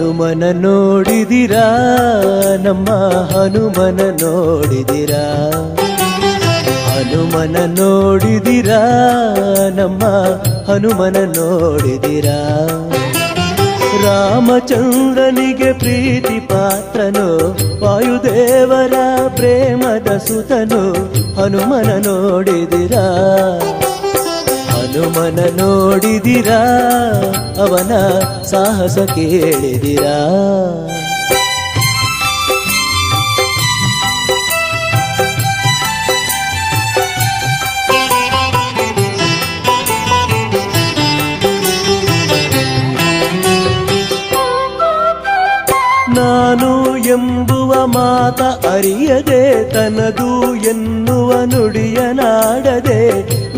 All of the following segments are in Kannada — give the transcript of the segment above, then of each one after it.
ಹನುಮನ ನೋಡಿದಿರಾ ನಮ್ಮ ಹನುಮನ ನೋಡಿದಿರಾ ಹನುಮನ ನೋಡಿದಿರಾ ನಮ್ಮ ಹನುಮನ ನೋಡಿದಿರಾ ರಾಮಚಂದ್ರನಿಗೆ ಪ್ರೀತಿ ಪಾತ್ರನು ವಾಯುದೇವರ ಪ್ರೇಮದ ಸುತನು ಹನುಮನ ನೋಡಿದಿರಾ ಹನುಮನ ನೋಡಿದಿರಾ ಅವನ ಸಾಹಸ ಕೇಳಿದಿರಾ ನಾನು ಎಂಬುವ ಮಾತ ಅರಿಯದೆ ತನದು ಎನ್ನುವ ನುಡಿಯನಾಡದೆ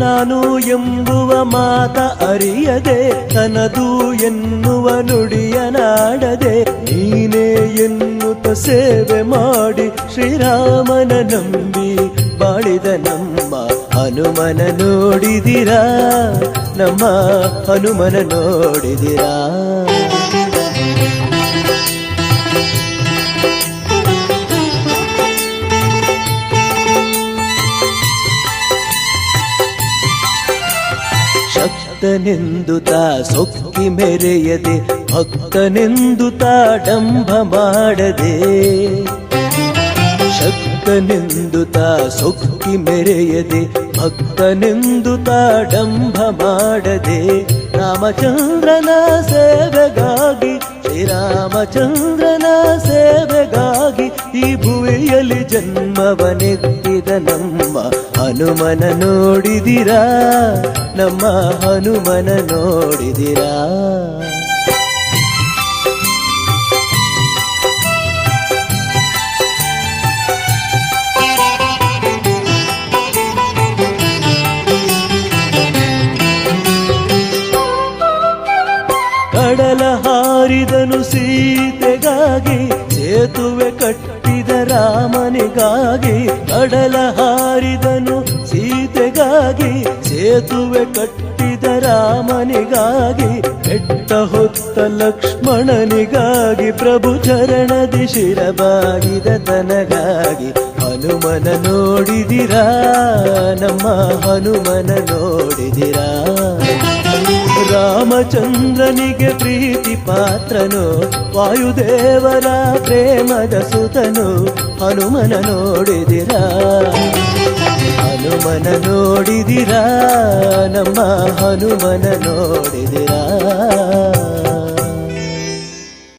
ನಾನು ಎಂಬುವ ಮಾತ ಅರಿಯದೆ ತನದು ಎನ್ನುವ ನುಡಿಯನಾಡದೆ ನೀನೇ ಎನ್ನುತ್ತ ಸೇವೆ ಮಾಡಿ ಶ್ರೀರಾಮನ ನಂಬಿ ಬಾಳಿದ ನಮ್ಮ ಹನುಮನ ನೋಡಿದಿರಾ ನಮ್ಮ ಹನುಮನ ನೋಡಿದಿರಾ ಶಕ್ತನೆಂದುತ ಸೊಕ್ಕಿ ಮೆರೆಯದೆ ಭಕ್ತನೆಂದುತ ಡಂಭ ಮಾಡದೆ ಶಕ್ತನೆಂದುತ ಸೊಕ್ಕಿ ಮೆರೆಯದೆ ಭಕ್ತನೆಂದುತ ಡಂಭ ಮಾಡದೆ ರಾಮಚಂದ್ರನ ಸೇವೆಗಾಗಿ ಶ್ರೀರಾಮಚಂದ್ರನ ಸೇವೆಗಾಗಿ ಈ ಭುವಿಯಲ್ಲಿ ಜನ್ಮವನೆತ್ತಿದ ನಮ್ಮ ಹನುಮನ ನೋಡಿದಿರಾ ನಮ್ಮ ಹನುಮನ ನೋಡಿದಿರಾ ಕಡಲ ಹಾರಿದನು ಸೀತೆಗಾಗಿ ಸೇತುವೆ ಕಟ್ಟಿದ ರಾಮನಿಗಾಗಿ ಕಡಲ ಹಾರಿದನು ಸೀತೆಗಾಗಿ ಸೇತುವೆ ಕಟ್ಟಿದ ರಾಮನಿಗಾಗಿ ಬೆಟ್ಟ ಹೊತ್ತ ಲಕ್ಷ್ಮಣನಿಗಾಗಿ ಪ್ರಭು ಚರಣದಿ ಶಿರಬಾಗಿದ ತನಗಾಗಿ ಹನುಮನ ನೋಡಿದಿರಾ ನಮ್ಮ ಹನುಮನ ನೋಡಿದಿರಾ ರಾಮಚಂದ್ರನಿಗೆ ಪ್ರೀತಿ ಪಾತ್ರನು ವಾಯುದೇವರ ಪ್ರೇಮದ ಸುತನು ಹನುಮನ ನೋಡಿದಿರಾ ಹನುಮನ ನೋಡಿದಿರಾ ನಮ್ಮ ಹನುಮನ ನೋಡಿದಿರಾ